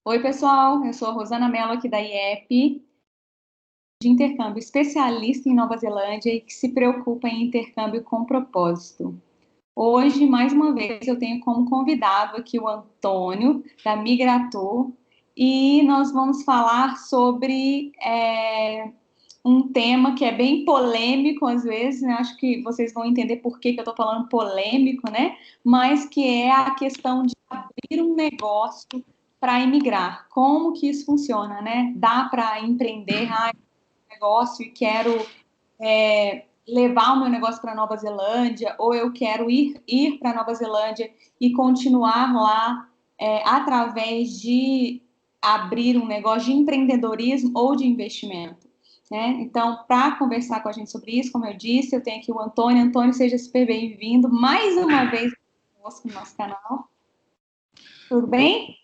Oi, pessoal, eu sou a Rosana Mello aqui da IEP, de intercâmbio, especialista em Nova Zelândia e que se preocupa em intercâmbio com propósito. Hoje, mais uma vez, eu tenho como convidado aqui o Antônio, da Migrator, e nós vamos falar sobre um tema que é bem polêmico às vezes, né? Acho que vocês vão entender por que eu estou falando polêmico, né? Mas que é a questão de abrir um negócio para imigrar. Como que isso funciona, né? Dá para empreender negócio e quero levar o meu negócio para Nova Zelândia, ou eu quero ir para Nova Zelândia e continuar lá através de abrir um negócio de empreendedorismo ou de investimento. Né? Então, para conversar com a gente sobre isso, como eu disse, eu tenho aqui o Antônio. Antônio, seja super bem-vindo mais uma vez conosco no nosso canal. Tudo bem?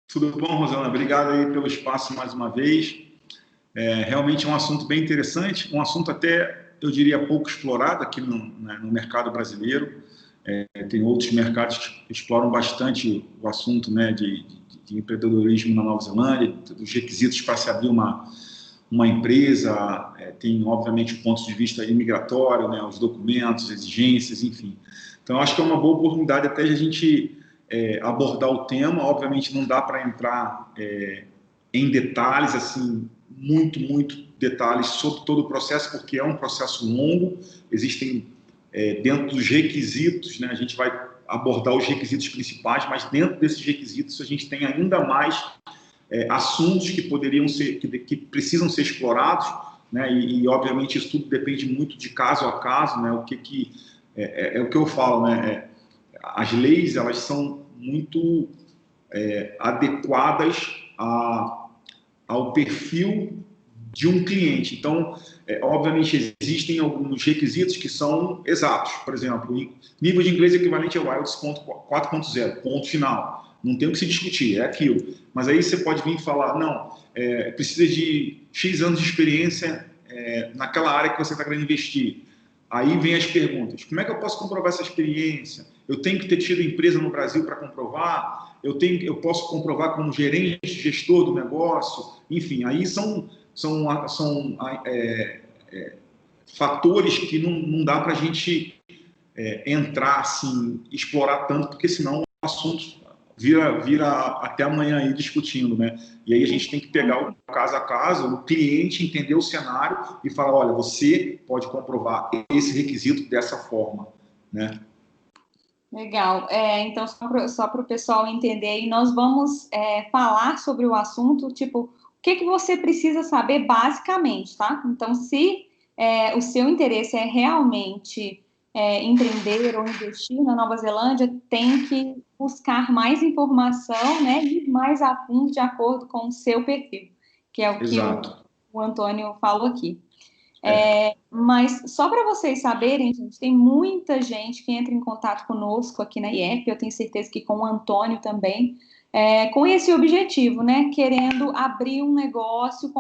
Tudo bom, Rosana? Obrigado aí pelo espaço mais uma vez. Realmente é um assunto bem interessante, um assunto até, eu diria, pouco explorado aqui no mercado brasileiro. Tem outros mercados que exploram bastante o assunto, né, de empreendedorismo na Nova Zelândia, dos requisitos para se abrir uma empresa, tem, obviamente, pontos de vista imigratório, né, os documentos, exigências, enfim. Então, acho que é uma boa oportunidade até de a gente abordar o tema. Obviamente, não dá para entrar em detalhes, assim, muito detalhes sobre todo o processo, porque é um processo longo, existem dentro dos requisitos, né, a gente vai abordar os requisitos principais, mas dentro desses requisitos a gente tem ainda mais assuntos que poderiam ser, que precisam ser explorados, né, e obviamente isso tudo depende muito de caso a caso, né, o que o que eu falo, né, as leis, elas são muito adequadas ao perfil de um cliente. Então, obviamente, existem alguns requisitos que são exatos. Por exemplo, nível de inglês equivalente ao IELTS 4.0, ponto final. Não tem o que se discutir, é aquilo. Mas aí você pode vir e falar, não, precisa de X anos de experiência naquela área que você está querendo investir. Aí vem as perguntas, como é que eu posso comprovar essa experiência? Eu tenho que ter tido empresa no Brasil para comprovar? Eu posso comprovar como gerente, gestor do negócio? Enfim, aí são fatores que não dá para a gente entrar, assim, explorar tanto, porque senão o assunto vira até amanhã aí discutindo, né? E aí a gente tem que pegar o caso a caso, o cliente entender o cenário e falar, olha, você pode comprovar esse requisito dessa forma, né? Legal. Então, só para o pessoal entender, e nós vamos falar sobre o assunto, tipo, o que você precisa saber basicamente, tá? Então, se o seu interesse é realmente empreender ou investir na Nova Zelândia, tem que buscar mais informação, né, e mais a fundo de acordo com o seu perfil, que é o que o Antônio falou aqui. Mas só para vocês saberem, gente, tem muita gente que entra em contato conosco aqui na IEP, eu tenho certeza que com o Antônio também, com esse objetivo, né? Querendo abrir um negócio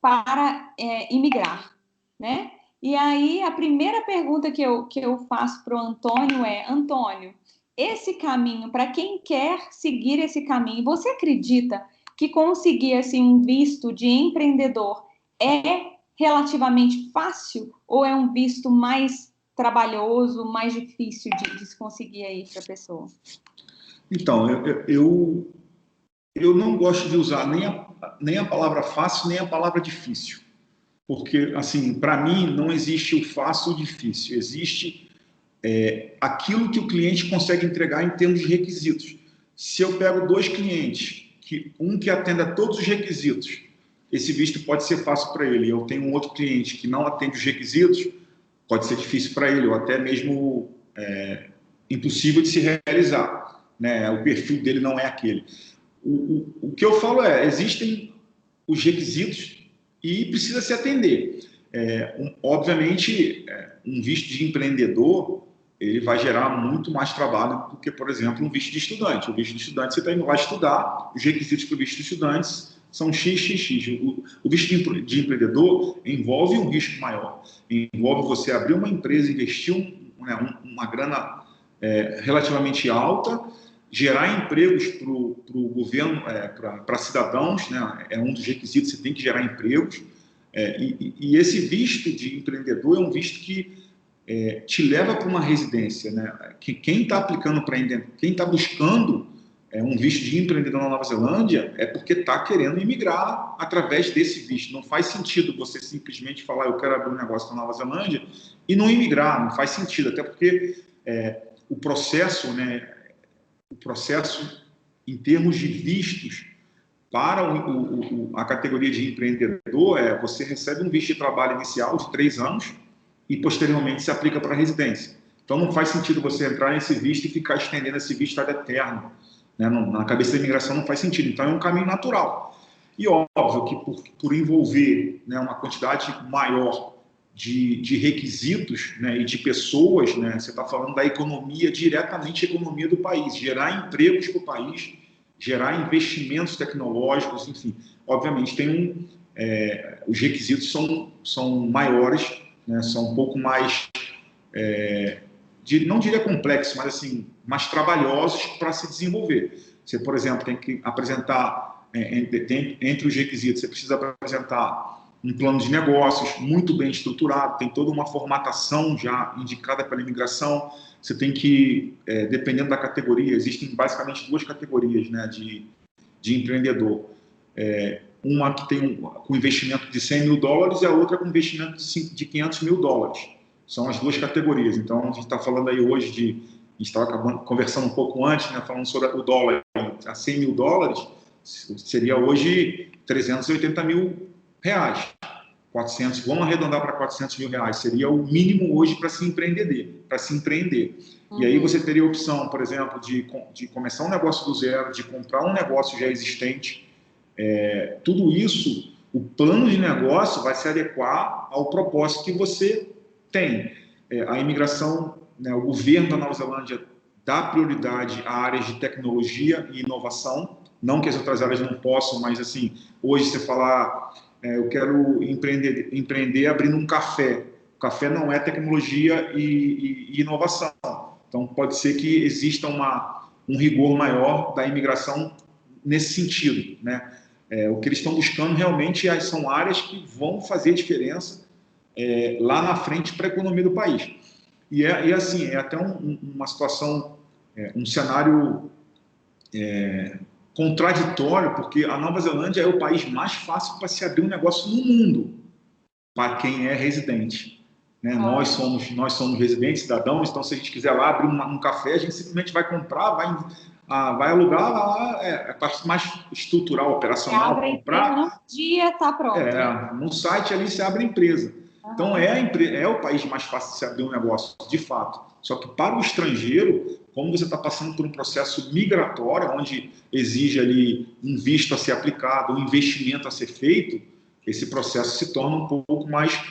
para imigrar, né? E aí, a primeira pergunta que eu faço para o Antônio é, Antônio, esse caminho, para quem quer seguir esse caminho, você acredita que conseguir assim, um visto de empreendedor é relativamente fácil ou é um visto mais trabalhoso, mais difícil de se conseguir aí para a pessoa? Então, eu não gosto de usar nem a palavra fácil, nem a palavra difícil. Porque, assim, para mim, não existe o fácil ou o difícil. Existe aquilo que o cliente consegue entregar em termos de requisitos. Se eu pego dois clientes, um que atende a todos os requisitos, esse visto pode ser fácil para ele. Eu tenho um outro cliente que não atende os requisitos, pode ser difícil para ele, ou até mesmo impossível de se realizar, né? O perfil dele não é aquele. O que eu falo existem os requisitos e precisa se atender. Obviamente, um visto de empreendedor, ele vai gerar muito mais trabalho do que, por exemplo, um visto de estudante. O visto de estudante, você está indo lá estudar, os requisitos para o visto de estudantes são XXX. O visto de empreendedor envolve um risco maior. Envolve você abrir uma empresa, investir uma grana relativamente alta gerar empregos para o governo, para cidadãos, né? É um dos requisitos, você tem que gerar empregos. E esse visto de empreendedor é um visto que te leva para uma residência, né? Que quem está aplicando quem está buscando um visto de empreendedor na Nova Zelândia é porque está querendo imigrar através desse visto. Não faz sentido você simplesmente falar eu quero abrir um negócio na Nova Zelândia e não imigrar, não faz sentido, até porque o processo, né, o processo em termos de vistos para a categoria de empreendedor você recebe um visto de trabalho inicial de 3 anos e posteriormente se aplica para a residência. Então não faz sentido você entrar nesse visto e ficar estendendo esse visto ad eterno, né? Na cabeça da imigração não faz sentido. Então é um caminho natural. E óbvio que por envolver, né, uma quantidade maior de requisitos, né, e de pessoas, né, você está falando da economia, diretamente a economia do país, gerar empregos para o país, gerar investimentos tecnológicos, enfim. Obviamente os requisitos são maiores, né, são um pouco mais, não diria complexos, mas assim, mais trabalhosos para se desenvolver. Você, por exemplo, tem que apresentar, entre os requisitos, você precisa apresentar um plano de negócios muito bem estruturado, tem toda uma formatação já indicada pela imigração. Você tem que, dependendo da categoria, existem basicamente 2 categorias, né, de empreendedor. Uma que tem com investimento de $100 mil e a outra com investimento de $500 mil. São as 2 categorias. Então, a gente está falando aí hoje a gente estava conversando um pouco antes, né, falando sobre o dólar a $100 mil, seria hoje R$380 mil. 400, vamos arredondar para R$400 mil, seria o mínimo hoje para se empreender. E aí você teria a opção, por exemplo, de começar um negócio do zero, de comprar um negócio já existente. Tudo isso, o plano de negócio vai se adequar ao propósito que você tem. A imigração, né, o governo da Nova Zelândia dá prioridade a áreas de tecnologia e inovação, não que as outras áreas não possam, mas assim, hoje você falar eu quero empreender abrindo um café. O café não é tecnologia e inovação. Então, pode ser que exista um rigor maior da imigração nesse sentido, né? O que eles estão buscando realmente são áreas que vão fazer diferença lá na frente para a economia do país. E assim, é até uma situação, um cenário contraditório, porque a Nova Zelândia é o país mais fácil para se abrir um negócio no mundo, para quem é residente, né? Nós somos residentes, cidadãos, então se a gente quiser lá abrir um café, a gente simplesmente vai comprar, vai alugar lá, a parte mais estrutural, operacional, comprar. No dia está pronto. No site ali se abre a empresa. Então é o país mais fácil de se abrir um negócio, de fato. Só que para o estrangeiro, como você está passando por um processo migratório, onde exige ali um visto a ser aplicado, um investimento a ser feito, esse processo se torna um pouco mais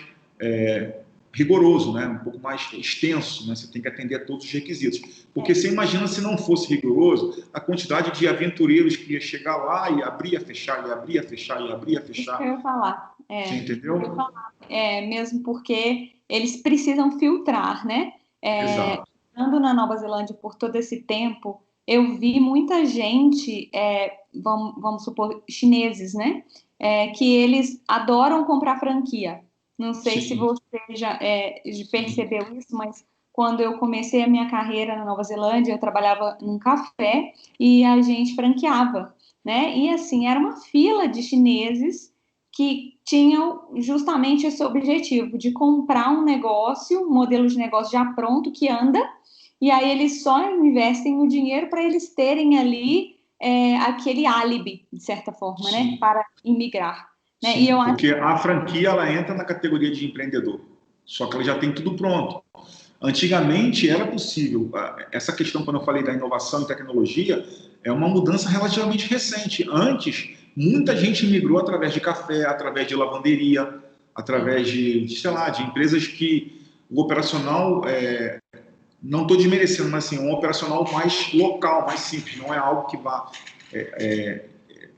rigoroso, né? Um pouco mais extenso, né? Você tem que atender a todos os requisitos. Porque você imagina se não fosse rigoroso, a quantidade de aventureiros que ia chegar lá e abrir, a fechar, e abrir, a fechar, e abrir, a fechar. Isso que eu ia falar. Você entendeu? Mesmo porque eles precisam filtrar, né? Exato. Andando na Nova Zelândia por todo esse tempo, eu vi muita gente, vamos supor, chineses, né? Que eles adoram comprar franquia. Não sei se você já percebeu isso, mas quando eu comecei a minha carreira na Nova Zelândia, eu trabalhava num café e a gente franqueava, né? E assim, era uma fila de chineses que tinham justamente esse objetivo de comprar um negócio, um modelo de negócio já pronto que anda, e aí eles só investem o dinheiro para eles terem ali aquele álibi, de certa forma, né, para imigrar. Né? Sim, porque a franquia ela entra na categoria de empreendedor, só que ela já tem tudo pronto. Antigamente era possível, essa questão quando eu falei da inovação e tecnologia, é uma mudança relativamente recente. Antes, muita gente migrou através de café, através de lavanderia, através sei lá, de empresas que o operacional, não estou desmerecendo, mas assim, um operacional mais local, mais simples, não é algo que vá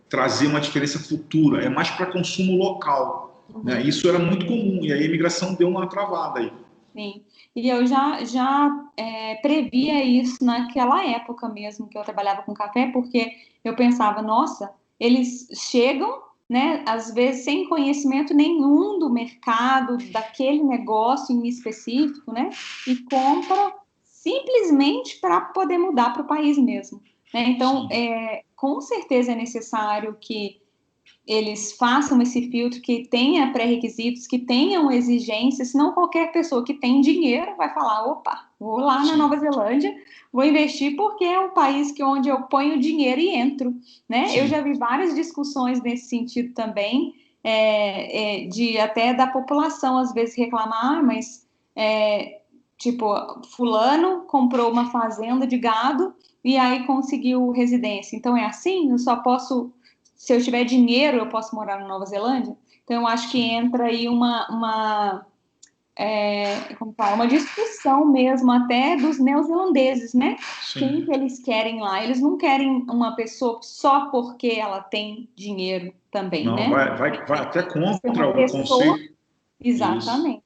trazer uma diferença futura, é mais para consumo local. Né? Isso era muito comum, e aí a imigração deu uma travada aí. Sim, E eu já previa isso naquela época mesmo que eu trabalhava com café, porque eu pensava, nossa, eles chegam, né, às vezes sem conhecimento nenhum do mercado, daquele negócio em específico, né, e compra simplesmente para poder mudar para o país mesmo, né? Então, Sim, com certeza é necessário que eles façam esse filtro, que tenha pré-requisitos, que tenham exigências, senão qualquer pessoa que tem dinheiro vai falar, opa, vou lá na sim, Nova Zelândia, vou investir porque é o país onde eu ponho dinheiro e entro, né? Eu sim, já vi várias discussões nesse sentido também, de até da população às vezes reclamar, mas tipo, fulano comprou uma fazenda de gado e aí conseguiu residência. Então é assim, eu só posso se eu tiver dinheiro, eu posso morar na Nova Zelândia? Então, eu acho que sim, entra aí como fala, uma discussão mesmo até dos neozelandeses, né? Quem sim. que eles querem lá? Eles não querem uma pessoa só porque ela tem dinheiro também, Não, né? vai até Ser contra uma o pessoa, conceito. Isso. exatamente.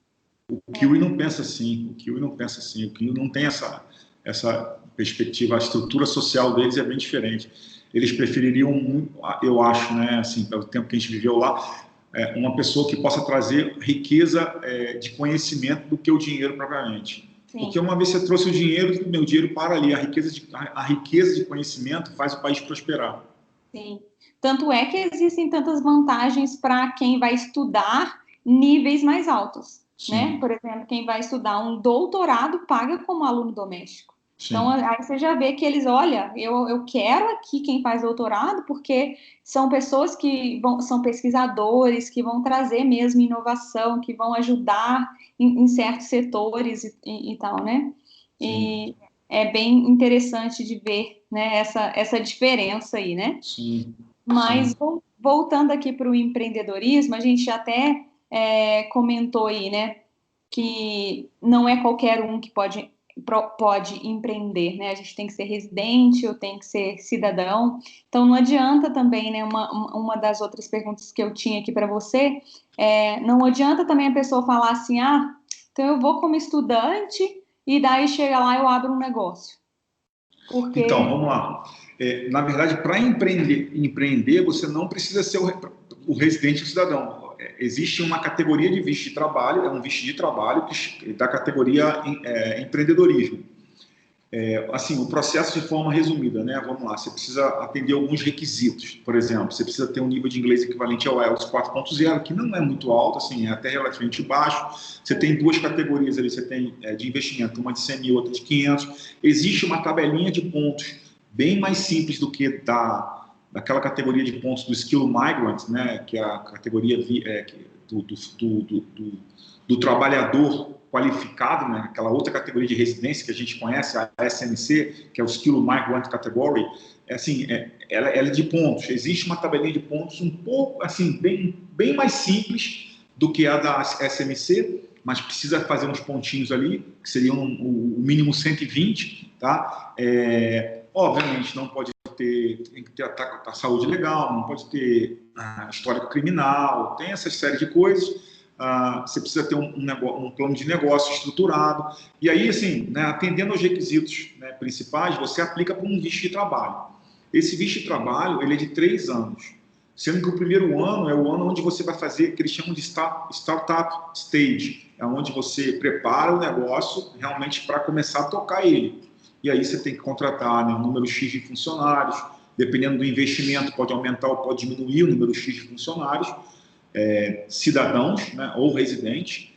O Kiwi não pensa assim, o Kiwi não pensa assim, o Kiwi não tem essa perspectiva, a estrutura social deles é bem diferente. Eles prefeririam, eu acho, né, assim, pelo tempo que a gente viveu lá, uma pessoa que possa trazer riqueza de conhecimento do que o dinheiro propriamente. Porque Sim, uma vez você trouxe o dinheiro, meu dinheiro para ali, a riqueza de conhecimento faz o país prosperar. sim. Tanto é que existem tantas vantagens para quem vai estudar níveis mais altos, né? Sim, Por exemplo, quem vai estudar um doutorado paga como aluno doméstico. Então, sim, aí você já vê que eles, olha, eu quero aqui quem faz doutorado, porque são pessoas que são pesquisadores, que vão trazer mesmo inovação, que vão ajudar em certos setores e tal, né? sim, E é bem interessante de ver, né, essa diferença aí, né? sim, Mas sim. voltando aqui para o empreendedorismo, a gente até comentou aí, né, que não é qualquer um que pode empreender, né? A gente tem que ser residente ou tem que ser cidadão. Então não adianta também, né? Uma das outras perguntas que eu tinha aqui para você não adianta também a pessoa falar assim, ah, então eu vou como estudante e daí chega lá e eu abro um negócio. Então, Porque vamos lá. Na verdade, para empreender, você não precisa ser o residente ou cidadão. Existe uma categoria de visto de trabalho, é um visto de trabalho da categoria empreendedorismo. Assim, o processo de forma resumida, né? Vamos lá, você precisa atender alguns requisitos. Por exemplo, você precisa ter um nível de inglês equivalente ao IELTS 4.0, que não é muito alto, assim, é até relativamente baixo. Você tem duas categorias ali, você tem de investimento, uma de 100 mil, outra de 500. Existe uma tabelinha de pontos bem mais simples do que daquela categoria de pontos do Skill Migrant, né? Que é a categoria do trabalhador qualificado, né? Aquela outra categoria de residência que a gente conhece, a SMC, que é o Skill Migrant Category, ela é de pontos. Existe uma tabelinha de pontos um pouco, assim, bem mais simples do que a da SMC, mas precisa fazer uns pontinhos ali, que seriam o mínimo 120, tá? Obviamente, não pode tem que ter a saúde legal, não pode ter histórico criminal, tem essa série de coisas. Você precisa ter um plano de negócio estruturado. E aí, assim, né, atendendo aos requisitos, né, principais, você aplica para um visto de trabalho. Esse visto de trabalho ele é de 3 anos, sendo que o primeiro ano é o ano onde você vai fazer o que eles chamam de startup stage, é onde você prepara o negócio realmente para começar a tocar ele. E aí você tem que contratar, né, um número X de funcionários, dependendo do investimento, pode aumentar ou pode diminuir o número X de funcionários, cidadãos, né, ou residentes.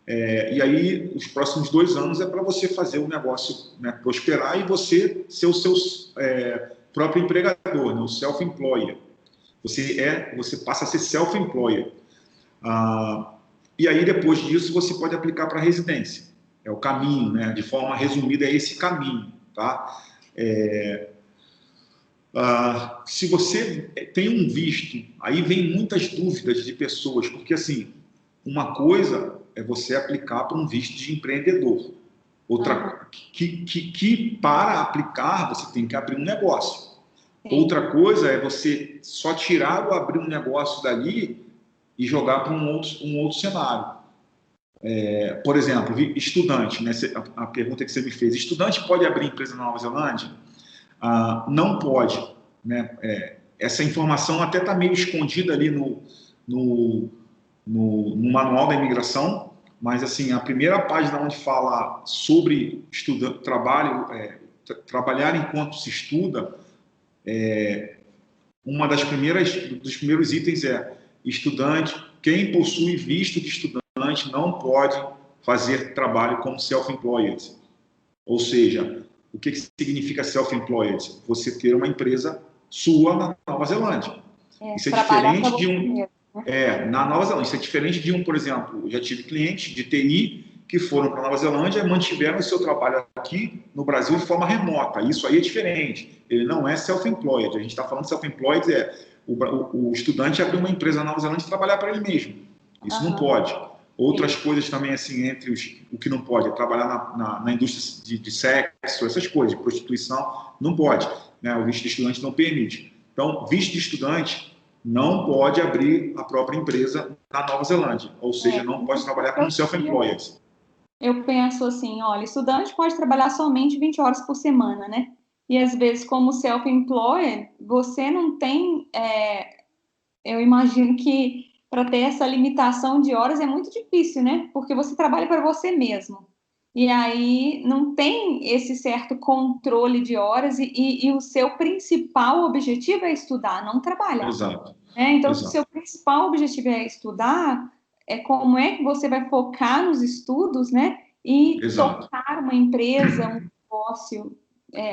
E aí, os próximos 2 anos é para você fazer o negócio, né, prosperar e você ser o seu próprio empregador, né, o self-employer. Você passa a ser self-employer. E aí, depois disso, você pode aplicar para residência. É o caminho, né? De forma resumida, é esse caminho, tá? Se você tem um visto, aí vem muitas dúvidas de pessoas, porque assim, uma coisa é você aplicar para um visto de empreendedor, aham, outra que para aplicar você tem que abrir um negócio. sim, Outra coisa é você só tirar ou abrir um negócio dali e jogar para um outro cenário. por exemplo, estudante, né? A pergunta que você me fez, estudante pode abrir empresa na Nova Zelândia? Não pode, né? Essa informação até está meio escondida ali no manual da imigração, mas assim, a primeira página onde fala sobre trabalhar enquanto se estuda, dos primeiros itens é estudante, quem possui visto de estudante não pode fazer trabalho como self-employed. Ou seja, o que significa self-employed? Você ter uma empresa sua na Nova Zelândia. Isso é diferente de um... na Nova Zelândia, isso é diferente de por exemplo, já tive clientes de TI que foram para a Nova Zelândia e mantiveram o seu trabalho aqui no Brasil de forma remota. Isso aí é diferente. Ele não é self-employed. A gente está falando de self-employed, o estudante abrir uma empresa na Nova Zelândia e trabalhar para ele mesmo. Isso não pode. Outras coisas também, assim, o que não pode, é trabalhar na indústria de sexo, essas coisas, de prostituição, não pode. Né? O visto de estudante não permite. Então, visto de estudante não pode abrir a própria empresa na Nova Zelândia, ou seja, não pode trabalhar como self-employed. Eu penso assim, olha, estudante pode trabalhar somente 20 horas por semana, né? E às vezes, como self-employed, você não tem... eu imagino que para ter essa limitação de horas é muito difícil, né? Porque você trabalha para você mesmo. E aí não tem esse certo controle de horas e o seu principal objetivo é estudar, não trabalhar. Exato. Então, se o seu principal objetivo é estudar, como é que você vai focar nos estudos, né? E tocar uma empresa, um negócio,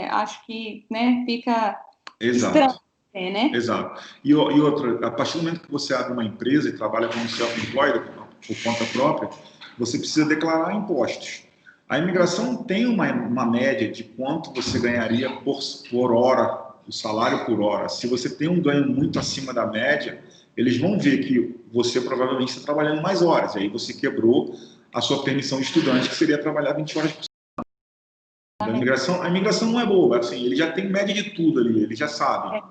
acho que, né, fica estranho. Né? Exato. E outra, a partir do momento que você abre uma empresa e trabalha como self-employed, por conta própria, você precisa declarar impostos. A imigração tem uma média de quanto você ganharia por hora, o salário por hora. Se você tem um ganho muito acima da média, eles vão ver que você provavelmente está trabalhando mais horas. E aí você quebrou a sua permissão de estudante, que seria trabalhar 20 horas por semana. A imigração não é boba, assim, ele já tem média de tudo ali, ele já sabe.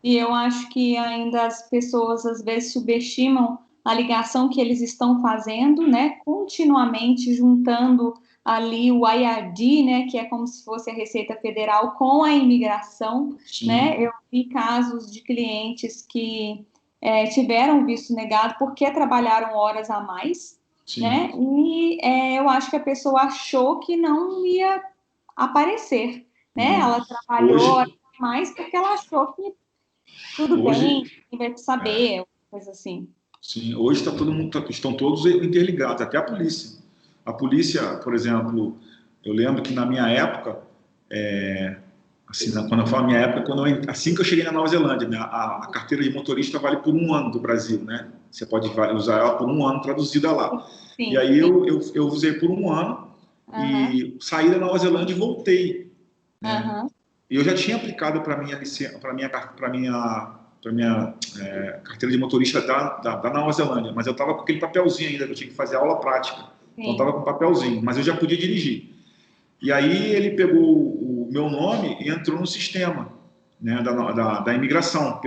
E eu acho que ainda as pessoas, às vezes, subestimam a ligação que eles estão fazendo, né? Continuamente juntando ali o IRD, né? Que é como se fosse a Receita Federal com a imigração, né? Eu vi casos de clientes que tiveram visto negado porque trabalharam horas a mais, né? E eu acho que a pessoa achou que não ia aparecer, né? Ela trabalhou horas a mais porque ela achou que tudo bem, ninguém vai saber, coisa assim. Sim, hoje estão todos interligados, até a polícia. A polícia, por exemplo, eu lembro que na minha época, assim, quando eu falo minha época, assim que eu cheguei na Nova Zelândia, né, a carteira de motorista vale por 1 ano do Brasil, né? Você pode usar ela por 1 ano traduzida lá. Sim, e aí eu usei por 1 ano e saí da Nova Zelândia e voltei. Né? E eu já tinha aplicado para minha carteira de motorista da Nova Zelândia, mas eu estava com aquele papelzinho ainda, que eu tinha que fazer aula prática. Sim. Então eu estava com papelzinho, mas eu já podia dirigir. E aí ele pegou o meu nome e entrou no sistema, né, da imigração,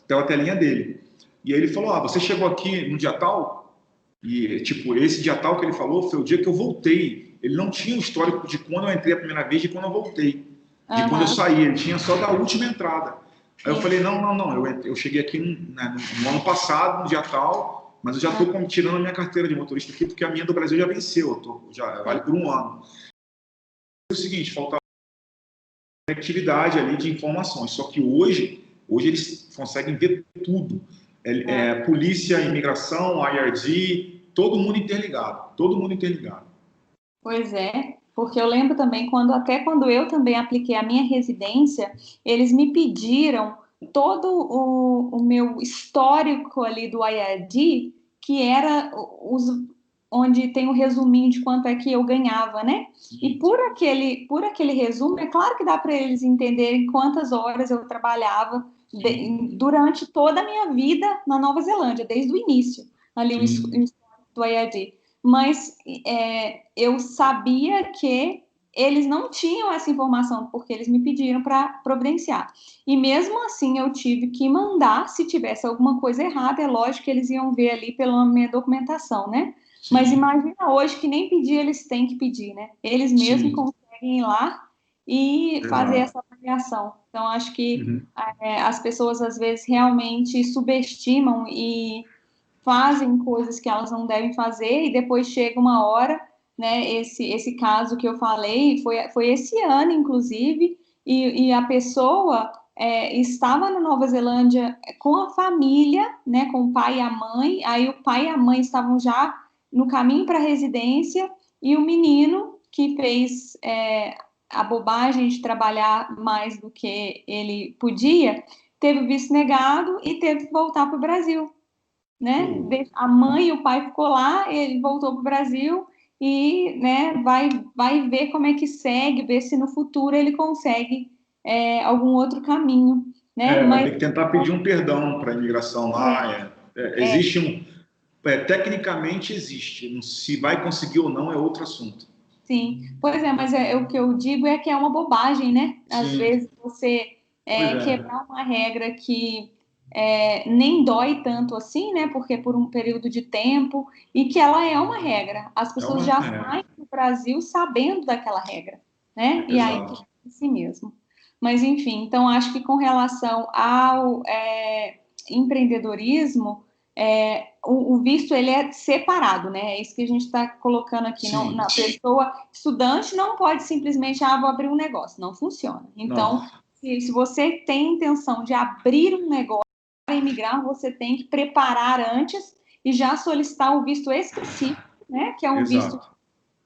pela telinha dele. E aí ele falou, você chegou aqui no dia tal? E, tipo, esse dia tal que ele falou foi o dia que eu voltei. Ele não tinha o histórico de quando eu entrei a primeira vez e de quando eu voltei. De quando eu saí, ele tinha só da última entrada. Aí eu falei, não, eu cheguei aqui no ano passado, no dia tal, mas eu já estou tirando a minha carteira de motorista aqui, porque a minha do Brasil já venceu, já vale por 1 ano. É o seguinte, faltava conectividade ali de informações, só que hoje eles conseguem ver tudo. Polícia, imigração, IRD, todo mundo interligado. Pois é. Porque eu lembro também, até quando eu também apliquei a minha residência, eles me pediram todo o meu histórico ali do IRD, que era onde tem o resuminho de quanto é que eu ganhava, né? E por aquele resumo, é claro que dá para eles entenderem quantas horas eu trabalhava durante toda a minha vida na Nova Zelândia, desde o início, ali o histórico do IRD. Mas eu sabia que eles não tinham essa informação, porque eles me pediram para providenciar. E mesmo assim, eu tive que mandar, se tivesse alguma coisa errada, é lógico que eles iam ver ali pela minha documentação, né? Mas sim, imagina hoje que nem pedir eles têm que pedir, né? Eles mesmos sim, conseguem ir lá e fazer exato. essa avaliação. Então, acho que Uhum. as pessoas às vezes realmente subestimam e fazem coisas que elas não devem fazer e depois chega uma hora, né? Esse caso que eu falei foi esse ano, inclusive, e a pessoa estava na Nova Zelândia com a família, né? Com o pai e a mãe. Aí o pai e a mãe estavam já no caminho para a residência e o menino que fez a bobagem de trabalhar mais do que ele podia, teve o visto negado e teve que voltar para o Brasil, né? Pô, A mãe e o pai ficou lá, ele voltou para o Brasil e, né, vai ver como é que segue, ver se no futuro ele consegue algum outro caminho, né? vai Mas ter que tentar pedir um perdão para a imigração lá. é, Existe tecnicamente existe. Se vai conseguir ou não é outro assunto. sim, pois é, mas o que eu digo é que é uma bobagem, né? Às Sim, vezes você pois é, quebrar uma regra que nem dói tanto assim, né? Porque por um período de tempo, e que ela é uma regra. As é pessoas uma. já saem do Brasil sabendo daquela regra, né? E aí fica Exato. assim mesmo. Mas enfim, então acho que com relação ao empreendedorismo, o visto ele é separado, né? É isso que a gente está colocando aqui. Não, Sim, na pessoa, estudante não pode simplesmente, vou abrir um negócio. Não funciona. não, Então, se você tem intenção de abrir um negócio para imigrar, você tem que preparar antes e já solicitar o visto específico, né? Que é um visto exato,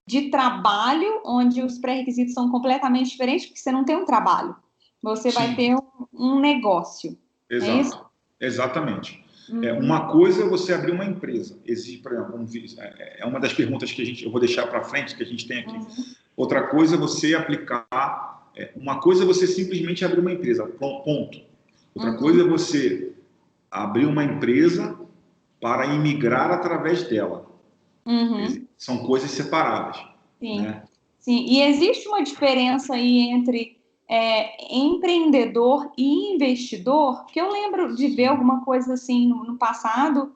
de trabalho, onde os pré-requisitos são completamente diferentes, porque você não tem um trabalho, você vai sim, ter um negócio, não é isso? exato, exatamente. Uhum, Uma coisa é você abrir uma empresa. Existe, por exemplo, é uma das perguntas que eu vou deixar para frente, que a gente tem aqui. uhum, Outra coisa é você aplicar. Uma coisa é você simplesmente abrir uma empresa, ponto. Outra coisa é uhum, você abrir uma empresa para imigrar através dela. uhum. São coisas separadas, Sim, né? sim. E existe uma diferença aí entre empreendedor e investidor? Porque eu lembro de ver Sim, alguma coisa assim no passado.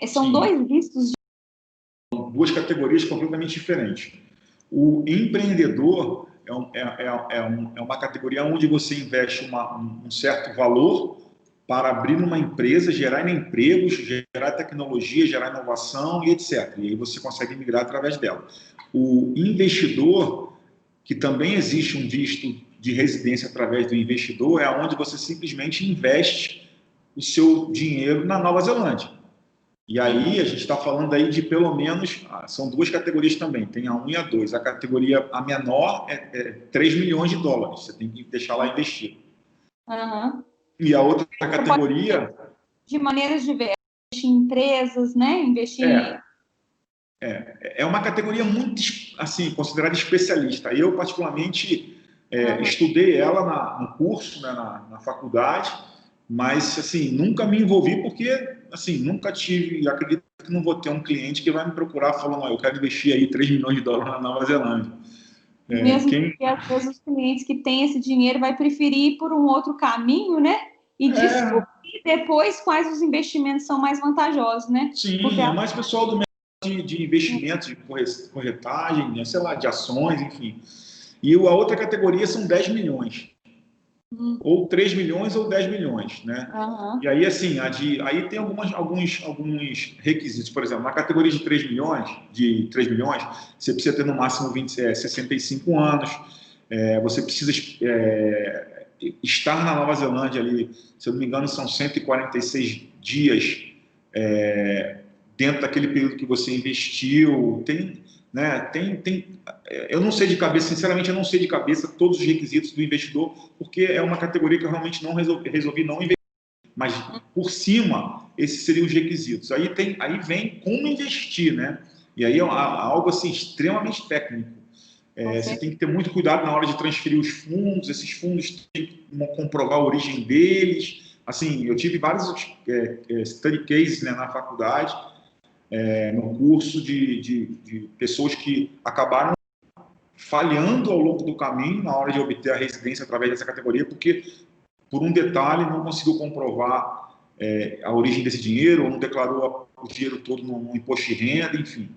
São sim. dois vistos. Duas categorias completamente diferentes. O empreendedor é uma categoria onde você investe um certo valor para abrir uma empresa, gerar empregos, gerar tecnologia, gerar inovação e etc. E aí você consegue migrar através dela. O investidor, que também existe um visto de residência através do investidor, é onde você simplesmente investe o seu dinheiro na Nova Zelândia. E aí a Uhum, gente está falando aí de pelo menos, são duas categorias também, tem a 1 e a 2. A categoria, a menor é 3 milhões de dólares, você tem que deixar lá investido. uhum. E a outra Você pode categoria de maneiras diversas, investir em empresas, né? Investir. é, é uma categoria muito, assim, considerada especialista. Eu, particularmente, Uhum. estudei ela no curso, né, na faculdade, mas, assim, nunca me envolvi porque, assim, nunca tive, acredito que não vou ter um cliente que vai me procurar falando, eu quero investir aí 3 milhões de dólares na Nova Zelândia. Mesmo Quem, porque às vezes os clientes que têm esse dinheiro vai preferir ir por um outro caminho, né? E é, descobrir depois quais os investimentos são mais vantajosos, né? Porque sim, é mais pessoal do mercado de investimento, de corretagem, né, sei lá, de ações, enfim. E a outra categoria são 10 milhões. Ou 3 milhões ou 10 milhões, né? E Aham, aí, assim, aí tem alguns requisitos. Por exemplo, na categoria de 3 milhões, você precisa ter no máximo 65 anos, você precisa estar na Nova Zelândia ali, se eu não me engano, são 146 dias dentro daquele período que você investiu. Né, eu não sei de cabeça, sinceramente, eu não sei de cabeça todos os requisitos do investidor, porque é uma categoria que eu realmente não resolvi não investir. Mas por cima, esses seriam os requisitos. Aí vem como investir, né? E aí é algo assim extremamente técnico. com Você tem certeza. que ter muito cuidado na hora de transferir os fundos. Esses fundos tem que comprovar a origem deles. Assim, eu tive vários study cases, né, na faculdade, no curso de pessoas que acabaram falhando ao longo do caminho na hora de obter a residência através dessa categoria, porque por um detalhe não conseguiu comprovar a origem desse dinheiro, ou não declarou o dinheiro todo no imposto de renda, enfim.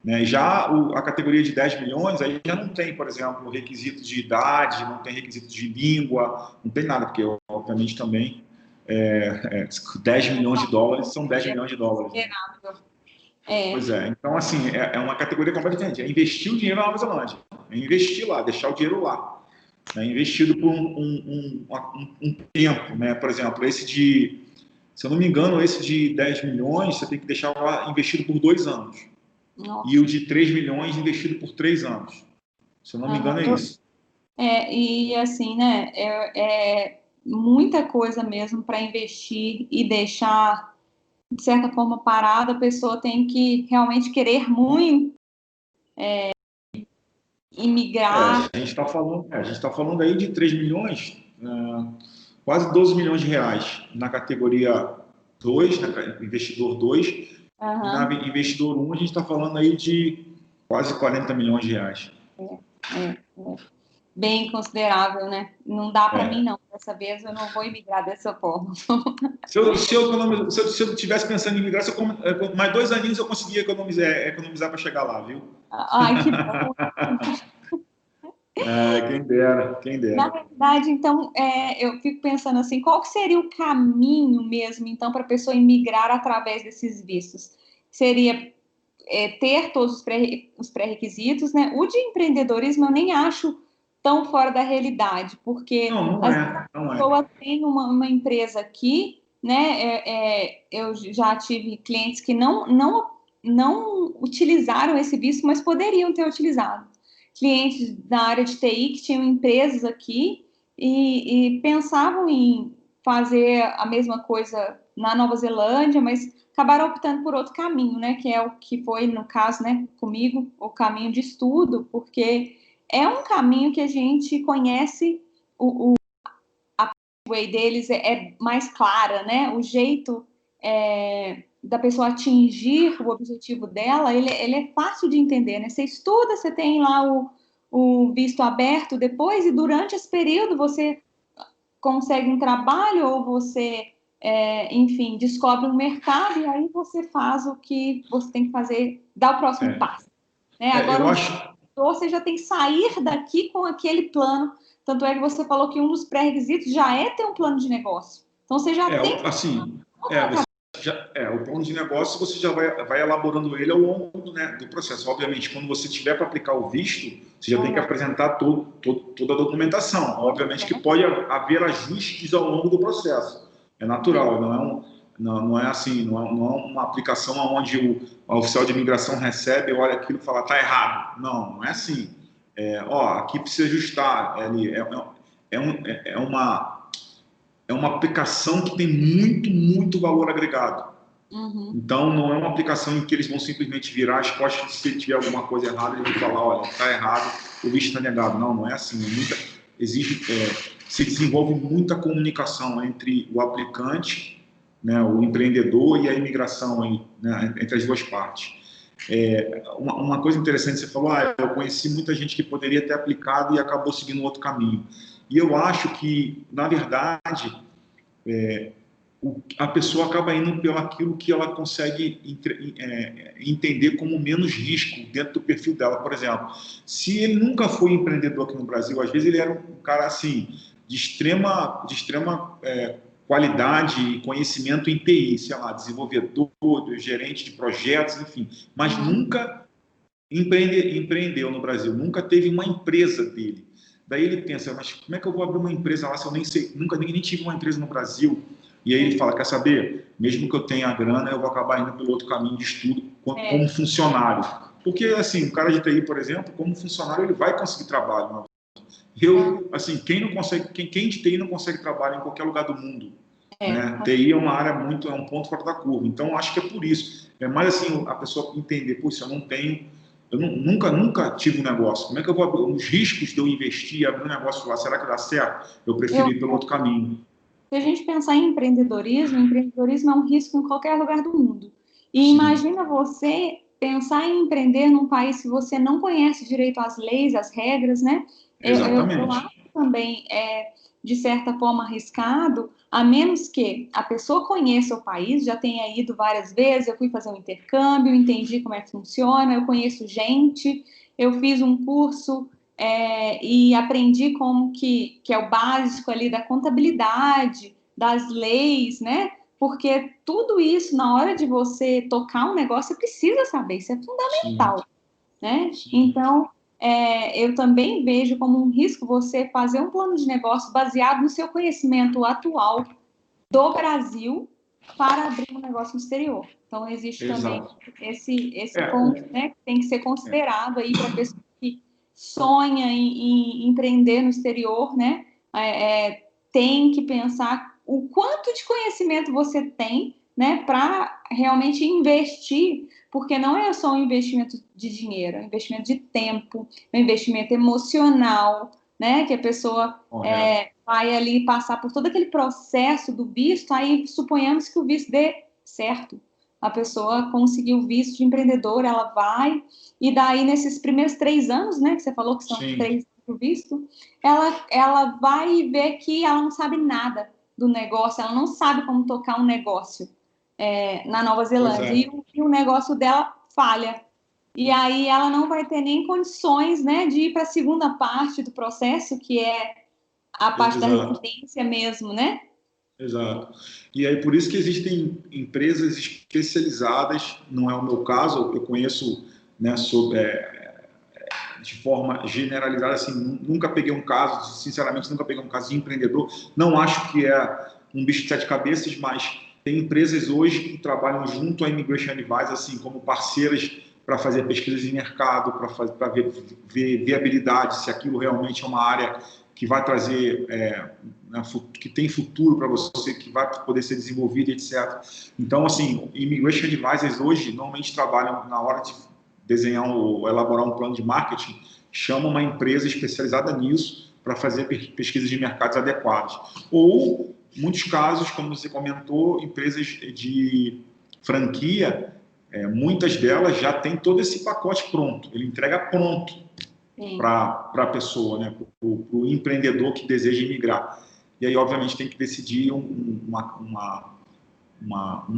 Né? Já a categoria de 10 milhões, aí já não tem, por exemplo, requisitos de idade, não tem requisitos de língua, não tem nada, porque, obviamente, também 10 milhões de dólares são 10 milhões de dólares. Pois é, então, assim, é uma categoria completamente diferente. É investir o dinheiro na Nova Zelândia, é investir lá, deixar o dinheiro lá. É investido por um tempo, né? Por exemplo, se eu não me engano, esse de 10 milhões, você tem que deixar lá investido por 2 anos. Nossa. E o de 3 milhões investido por 3 anos. Se eu não me engano, é isso. E assim, né, muita coisa mesmo para investir e deixar, de certa forma, parada. A pessoa tem que realmente querer muito imigrar. A gente está falando aí de 3 milhões, quase 12 milhões de reais na categoria 2, na investidor 2. Uhum. Na investidor 1, a gente está falando aí de quase 40 milhões de reais. Bem considerável, né? Não dá para mim, não. Dessa vez eu não vou imigrar dessa forma. Se eu tivesse pensando em imigrar, mais 2 aninhos eu conseguia economizar para chegar lá, viu? Ai, que bom. Quem dera. Na verdade, então, eu fico pensando assim, qual que seria o caminho mesmo, então, para a pessoa imigrar através desses vistos? Seria ter todos os pré-requisitos, né? O de empreendedorismo eu nem acho tão fora da realidade, porque a pessoa tem uma empresa aqui, né? Eu já tive clientes que não utilizaram esse visto, mas poderiam ter utilizado. Clientes da área de TI que tinham empresas aqui e pensavam em fazer a mesma coisa na Nova Zelândia, mas acabaram optando por outro caminho, né? Que é o que foi, no caso, né, comigo, o caminho de estudo, porque é um caminho que a gente conhece, a way deles é mais clara, né? O jeito da pessoa atingir o objetivo dela, ele é fácil de entender, né? Você estuda, você tem lá o visto aberto depois, e durante esse período você consegue um trabalho ou você, enfim, descobre um mercado, e aí você faz o que você tem que fazer, dá o próximo passo. Né? Agora, você já tem que sair daqui com aquele plano. Tanto é que você falou que um dos pré-requisitos já é ter um plano de negócio. Então, você já tem... o plano de negócio você já vai elaborando ele ao longo, né, do processo. Obviamente, quando você tiver para aplicar o visto, você já tem que apresentar toda a documentação. Obviamente que pode haver ajustes ao longo do processo. É natural, não é assim, não é uma aplicação onde o oficial de imigração recebe, olha aquilo e fala, tá errado. Não é assim. Aqui precisa ajustar. É uma aplicação que tem muito, muito valor agregado. Uhum. Então, não é uma aplicação em que eles vão simplesmente virar as costas, se tiver alguma coisa errada, eles vão falar, olha, está errado, o visto está negado. Não é assim. Se desenvolve muita comunicação entre o aplicante, né, o empreendedor e a imigração, né, entre as duas partes. Uma coisa interessante, você falou, eu conheci muita gente que poderia ter aplicado e acabou seguindo outro caminho. E eu acho que, na verdade, a pessoa acaba indo pelo aquilo que ela consegue entender como menos risco dentro do perfil dela. Por exemplo, se ele nunca foi empreendedor aqui no Brasil, às vezes ele era um cara assim, de extrema qualidade e conhecimento em TI, sei lá, desenvolvedor, gerente de projetos, enfim, mas nunca empreendeu no Brasil, nunca teve uma empresa dele. Daí ele pensa, mas como é que eu vou abrir uma empresa lá se eu nem sei, nunca nem tive uma empresa no Brasil? E aí ele fala, quer saber? Mesmo que eu tenha a grana, eu vou acabar indo pelo outro caminho de estudo como funcionário. Porque, assim, um cara de TI, por exemplo, como funcionário, ele vai conseguir trabalho. Assim, quem de TI não consegue trabalho em qualquer lugar do mundo? Né? TI é uma área é um ponto fora da curva. Então, acho que é por isso. É mais assim, a pessoa entender, puxa, eu nunca tive um negócio. Como é que eu vou abrir? Os riscos de eu investir e abrir um negócio lá, será que dá certo? Eu prefiro ir pelo outro caminho. Se a gente pensar em empreendedorismo é um risco em qualquer lugar do mundo. E imagina você pensar em empreender num país que você não conhece direito as leis, as regras, né? Exatamente. Eu acho também, de certa forma, arriscado, a menos que a pessoa conheça o país, já tenha ido várias vezes, eu fui fazer um intercâmbio, entendi como é que funciona, eu conheço gente, eu fiz um curso e aprendi como que é o básico ali da contabilidade, das leis, né? Porque tudo isso, na hora de você tocar um negócio, você precisa saber, isso é fundamental, né? Então, eu também vejo como um risco você fazer um plano de negócio baseado no seu conhecimento atual do Brasil para abrir um negócio no exterior. Então, existe também esse ponto, né, que tem que ser considerado aí para a pessoa que sonha em empreender no exterior, né? Tem que pensar o quanto de conhecimento você tem, né, para realmente investir, porque não é só um investimento de dinheiro, é um investimento de tempo, é um investimento emocional, né, que a pessoa vai ali passar por todo aquele processo do visto, aí suponhamos que o visto dê certo, a pessoa conseguiu o visto de empreendedor, ela vai, e daí nesses primeiros 3 anos, né, que você falou que são 3 do visto, ela vai ver que ela não sabe nada do negócio, ela não sabe como tocar um negócio na Nova Zelândia, e o negócio dela falha. E aí ela não vai ter nem condições, né, de ir para a segunda parte do processo, que é a parte da residência mesmo, né? Exato. E aí por isso que existem empresas especializadas, não é o meu caso, eu conheço, né, de forma generalizada, assim, nunca peguei um caso, sinceramente, nunca peguei um caso de empreendedor. Não acho que é um bicho de 7 cabeças, mas tem empresas hoje que trabalham junto à Immigration Advisor, assim, como parceiras para fazer pesquisas de mercado, para ver viabilidade, se aquilo realmente é uma área que vai trazer, que tem futuro para você, que vai poder ser desenvolvida, etc. Então, assim, Immigration Advisors hoje normalmente trabalham na hora de desenhar ou elaborar um plano de marketing, chama uma empresa especializada nisso para fazer pesquisas de mercados adequadas. Ou, em muitos casos, como você comentou, empresas de franquia, muitas delas já têm todo esse pacote pronto, ele entrega pronto para a pessoa, né, para o empreendedor que deseja imigrar. E aí, obviamente, tem que decidir uma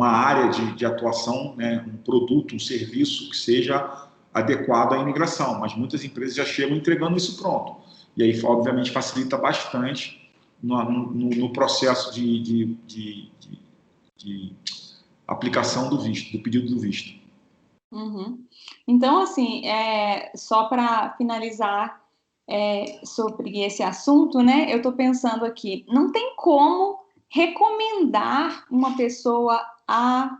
área de atuação, né, um produto, um serviço que seja adequado à imigração, mas muitas empresas já chegam entregando isso pronto. E aí, obviamente, facilita bastante no processo de aplicação do visto, do pedido do visto. Uhum. Então, assim, só para finalizar sobre esse assunto, né? Eu estou pensando aqui, não tem como recomendar uma pessoa a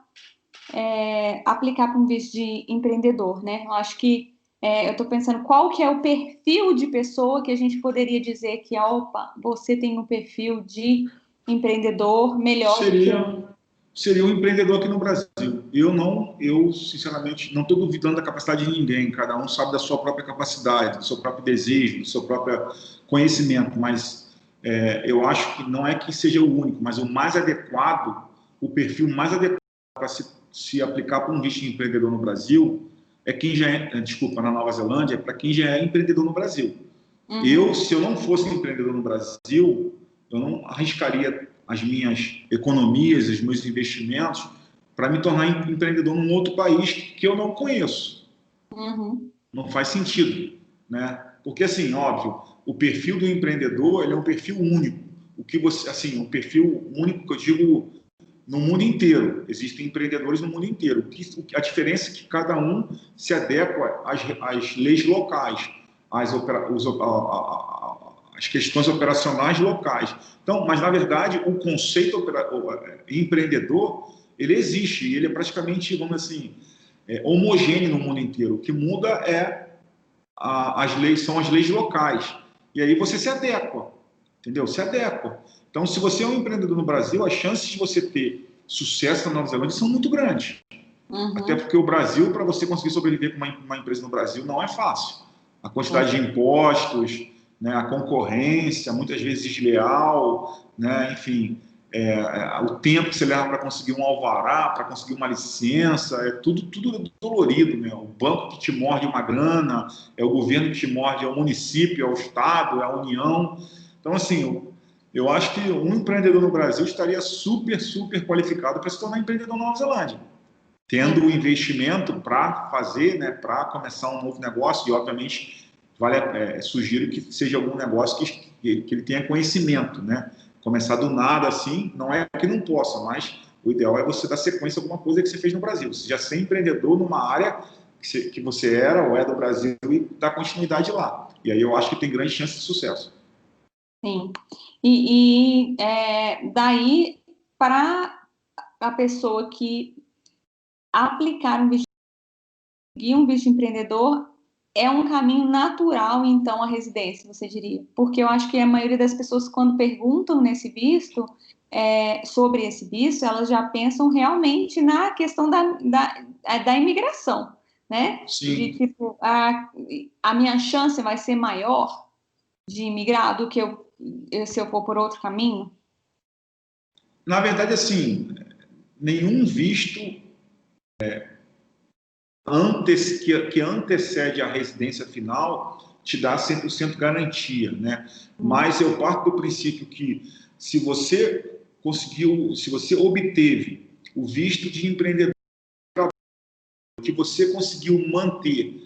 aplicar para um visto de empreendedor, né? Eu acho que eu estou pensando qual que é o perfil de pessoa que a gente poderia dizer que, opa, você tem um perfil de empreendedor melhor do que eu. Seria um empreendedor aqui no Brasil. Eu sinceramente, não estou duvidando da capacidade de ninguém. Cada um sabe da sua própria capacidade, do seu próprio desejo, do seu próprio conhecimento. Mas eu acho que não é que seja o único, mas o mais adequado, o perfil mais adequado para se aplicar para um visto de empreendedor no Brasil é quem já desculpa, na Nova Zelândia, é para quem já é empreendedor no Brasil. Uhum. Se eu não fosse um empreendedor no Brasil, eu não arriscaria as minhas economias, os meus investimentos para me tornar empreendedor num outro país que eu não conheço. Uhum. Não faz sentido, né? Porque, assim, óbvio, o perfil do empreendedor, ele é um perfil único. O que você, assim, um perfil único que eu digo no mundo inteiro. Existem empreendedores no mundo inteiro. A diferença é que cada um se adequa às leis locais, as questões operacionais locais. Então, mas na verdade, o conceito empreendedor, ele existe, e ele é praticamente, vamos assim, homogêneo no mundo inteiro. O que muda são as leis locais. E aí você se adequa, entendeu? Se adequa. Então, se você é um empreendedor no Brasil, as chances de você ter sucesso na Nova Zelândia são muito grandes. Uhum. Até porque o Brasil, para você conseguir sobreviver com uma empresa no Brasil, não é fácil. A quantidade de impostos, né, a concorrência, muitas vezes desleal, né, enfim, o tempo que você leva para conseguir um alvará, para conseguir uma licença, tudo dolorido, né? O banco que te morde uma grana, é o governo que te morde, é o município, é o estado, é a União. Então, assim, Eu acho que um empreendedor no Brasil estaria super, super qualificado para se tornar empreendedor na Nova Zelândia, tendo o investimento para fazer, né, para começar um novo negócio, e obviamente sugiro que seja algum negócio que ele tenha conhecimento, né? Começar do nada assim, não é que não possa, mas o ideal é você dar sequência a alguma coisa que você fez no Brasil. Você já ser empreendedor numa área que você era ou é do Brasil e dar continuidade lá. E aí eu acho que tem grande chance de sucesso. Sim. Daí, para a pessoa que aplicar um visto de empreendedor, é um caminho natural, então, a residência, você diria? Porque eu acho que a maioria das pessoas, quando perguntam nesse visto, sobre esse visto, elas já pensam realmente na questão da imigração, né? De, Sim. tipo, a minha chance vai ser maior de imigrar do que se eu for por outro caminho? Na verdade, assim, nenhum visto que antecede a residência final te dá 100% garantia, né? Mas eu parto do princípio que se você obteve o visto de empreendedor, que você conseguiu manter,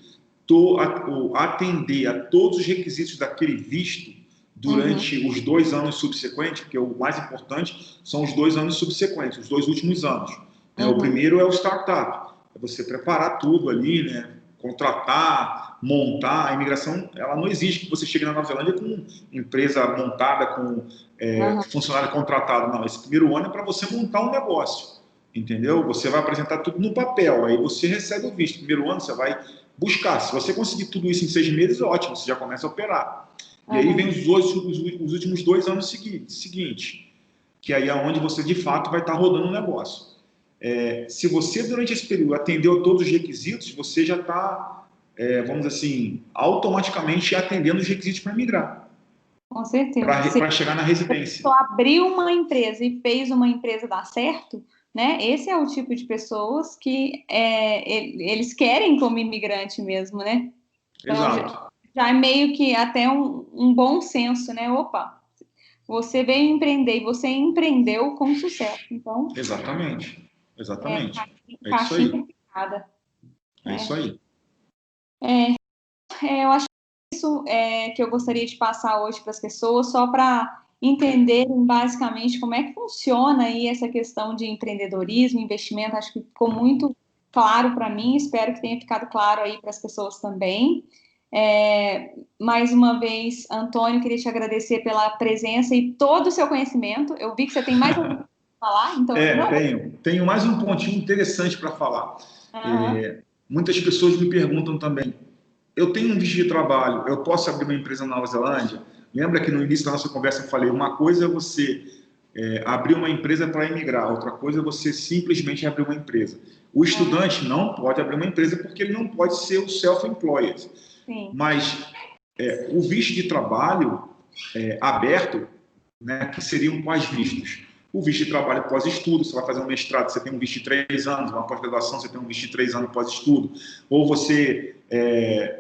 atender a todos os requisitos daquele visto durante os 2 anos subsequentes, porque o mais importante são os 2 anos subsequentes, os 2 últimos anos. O primeiro é o startup, é você preparar tudo ali, né? Contratar, montar. A imigração, ela não exige que você chegue na Nova Zelândia com empresa montada, com funcionário contratado. Não, esse primeiro ano é para você montar um negócio, entendeu? Você vai apresentar tudo no papel, aí você recebe o visto. Primeiro ano você vai buscar. Se você conseguir tudo isso em 6 meses, ótimo, você já começa a operar. E aí vem os últimos 2 anos seguintes, que aí é onde você de fato vai estar rodando o negócio. Se você durante esse período atendeu a todos os requisitos, você já está, vamos dizer assim, automaticamente atendendo os requisitos para migrar, Com certeza. para chegar na residência. Só abriu uma empresa e fez uma empresa dar certo, né? Esse é o tipo de pessoas que eles querem como imigrante mesmo, né? Então, Exato. já é meio que até um bom senso, né? Opa, você veio empreender e você empreendeu com sucesso. Então, Exatamente. Exatamente. É isso caixinha aí. fechada. É isso aí. Eu acho que isso que eu gostaria de passar hoje para as pessoas, só para entenderem basicamente como é que funciona aí essa questão de empreendedorismo, investimento. Acho que ficou muito claro para mim, espero que tenha ficado claro aí para as pessoas também. Mais uma vez, Antônio, queria te agradecer pela presença e todo o seu conhecimento. Eu vi que você tem mais alguma coisa para falar, então. Tenho mais um pontinho interessante para falar. Muitas pessoas me perguntam também, eu tenho um visto de trabalho, eu posso abrir uma empresa na Nova Zelândia? Lembra que no início da nossa conversa eu falei, uma coisa é você abrir uma empresa para emigrar, outra coisa é você simplesmente abrir uma empresa. O estudante não pode abrir uma empresa porque ele não pode ser o self-employed. Mas o visto de trabalho aberto, né, que seriam quais vistos? O visto de trabalho pós-estudo, você vai fazer um mestrado, você tem um visto de 3 anos, uma pós-graduação, você tem um visto de 3 anos pós-estudo, ou você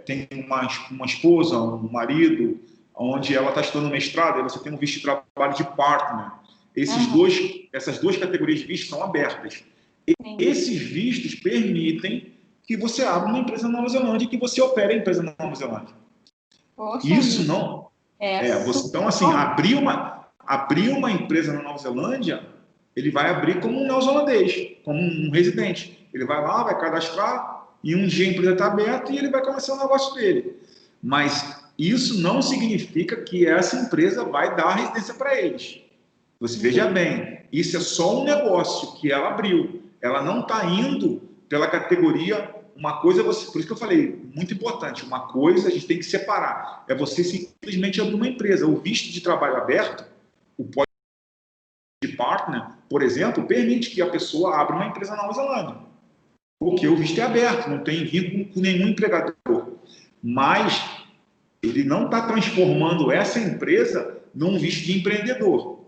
tem uma esposa, um marido, onde ela está estudando mestrado, e você tem um visto de trabalho de partner. Essas duas categorias de vistos são abertas. Esses vistos permitem que você abra uma empresa na Nova Zelândia e que você opere a empresa na Nova Zelândia. Poxa, Isso não... então, assim, abrir uma empresa na Nova Zelândia, ele vai abrir como um neozelandês, como um residente. Ele vai lá, vai cadastrar, e um dia a empresa está aberta e ele vai começar o negócio dele. Mas isso não significa que essa empresa vai dar a residência para eles. Você veja bem, isso é só um negócio que ela abriu. Ela não está indo pela categoria... Uma coisa, por isso que eu falei, muito importante, uma coisa a gente tem que separar, é você simplesmente abrir uma empresa. O visto de trabalho aberto, o de partner, por exemplo, permite que a pessoa abra uma empresa na Nova Zelândia, porque o visto é aberto, não tem vínculo com nenhum empregador, mas ele não está transformando essa empresa num visto de empreendedor.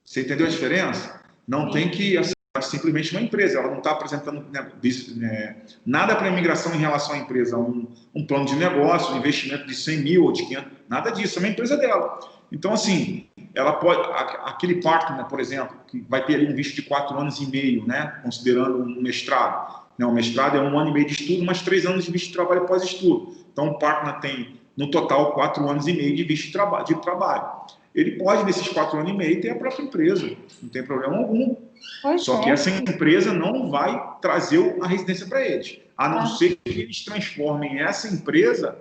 Você entendeu a diferença? Não tem que simplesmente uma empresa, ela não está apresentando, né, nada para a imigração em relação à empresa, um plano de negócio, um investimento de 100 mil ou de 500, nada disso, é uma empresa dela. Então, assim, ela pode, aquele partner, por exemplo, que vai ter ali um visto de 4 anos e meio, né, considerando um mestrado. Né, o mestrado é 1 ano e meio de estudo, mas 3 anos de visto de trabalho pós-estudo. Então, o partner tem, no total, 4 anos e meio de visto de trabalho. Ele pode, nesses 4 anos e meio, ter a própria empresa, não tem problema algum. Só que essa empresa não vai trazer a residência para eles, a não ser que eles transformem essa empresa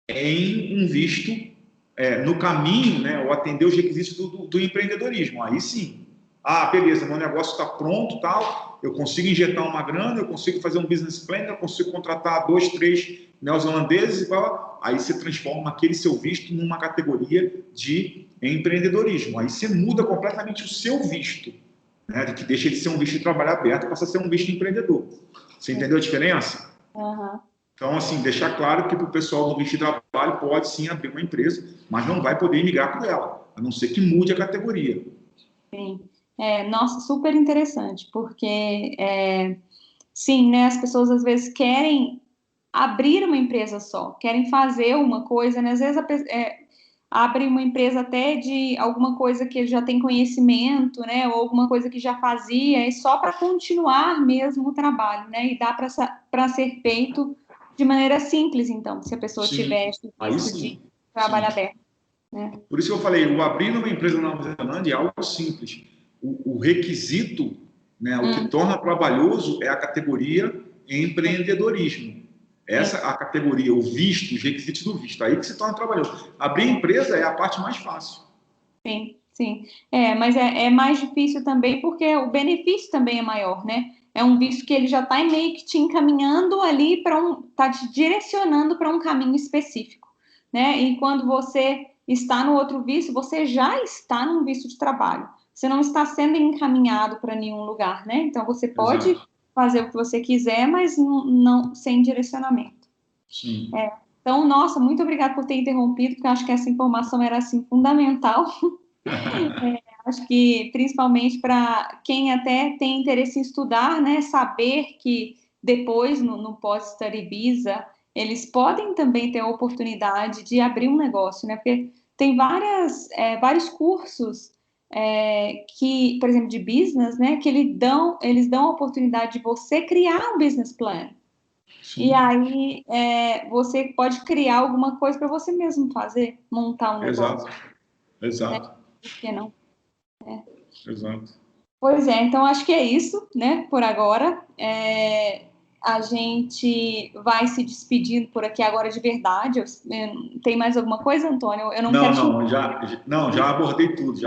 em um visto no caminho, né, ou atender os requisitos do empreendedorismo. Aí sim, beleza, meu negócio está pronto, tal, eu consigo injetar uma grana, eu consigo fazer um business plan, eu consigo contratar 2, 3 neozelandeses, aí você transforma aquele seu visto numa categoria de empreendedorismo. Aí você muda completamente o seu visto. Né, que deixa de ser um visto de trabalho aberto, passa a ser um visto de empreendedor. Você entendeu a diferença? Uhum. Então, assim, deixar claro que para o pessoal do visto de trabalho pode sim abrir uma empresa, mas não vai poder migrar com ela, a não ser que mude a categoria. Sim. Nossa, super interessante, porque, sim, né, as pessoas às vezes querem abrir uma empresa só, querem fazer uma coisa, né, às vezes abre uma empresa até de alguma coisa que ele já tem conhecimento, né, ou alguma coisa que já fazia, e só para continuar mesmo o trabalho, né, e dá para ser feito de maneira simples, então, se a pessoa tiver esse visto de trabalho aberto. Né? Por isso que eu falei, o abrir uma empresa na Nova Zelândia é algo simples. O requisito, né, o que torna trabalhoso é a categoria empreendedorismo. Essa é a categoria, o visto, os requisitos do visto. Aí que se torna trabalhoso. Abrir empresa é a parte mais fácil. Sim, sim. Mas é mais difícil também porque o benefício também é maior, né? É um visto que ele já está meio que te encaminhando ali está te direcionando para um caminho específico, né? E quando você está no outro visto, você já está num visto de trabalho. Você não está sendo encaminhado para nenhum lugar, né? Então você pode fazer o que você quiser, mas não sem direcionamento. Sim. Então, nossa, muito obrigada por ter interrompido, porque eu acho que essa informação era assim fundamental. Acho que principalmente para quem até tem interesse em estudar, né, saber que depois no pós-study visa eles podem também ter a oportunidade de abrir um negócio, né? Porque tem vários cursos que, por exemplo, de business, né, que eles dão a oportunidade de você criar um business plan. Sim. E aí você pode criar alguma coisa para você mesmo fazer, montar um negócio. Exato. Por que não? Exato. Pois então acho que é isso, né, por agora. A gente vai se despedindo por aqui agora de verdade. Tem mais alguma coisa, Antônio? Eu não quero... já abordei tudo,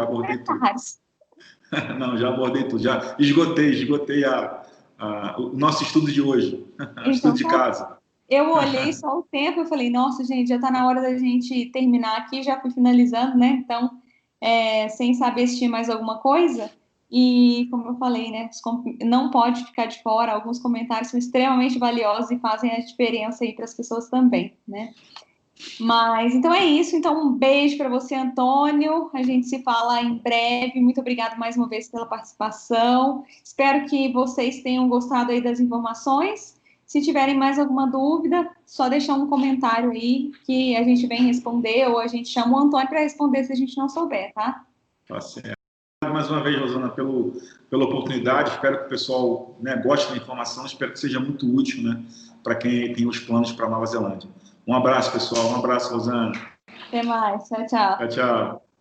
Não, já abordei tudo, já esgotei o nosso estudo de hoje, o estudo de casa. Eu olhei só o tempo e falei, nossa, gente, já está na hora da gente terminar aqui, já fui finalizando, né? Então, sem saber se tinha mais alguma coisa. E, como eu falei, né, não pode ficar de fora, alguns comentários são extremamente valiosos e fazem a diferença aí para as pessoas também, né? Mas, então é isso. Então, um beijo para você, Antônio. A gente se fala em breve. Muito obrigada mais uma vez pela participação. Espero que vocês tenham gostado aí das informações. Se tiverem mais alguma dúvida, só deixar um comentário aí que a gente vem responder ou a gente chama o Antônio para responder se a gente não souber, tá? Tá certo. Mais uma vez, Rosana, pela oportunidade. Espero que o pessoal, né, goste da informação. Espero que seja muito útil, né, para quem tem os planos para a Nova Zelândia. Um abraço, pessoal. Um abraço, Rosana. Até mais. Tchau, tchau. Tchau, tchau.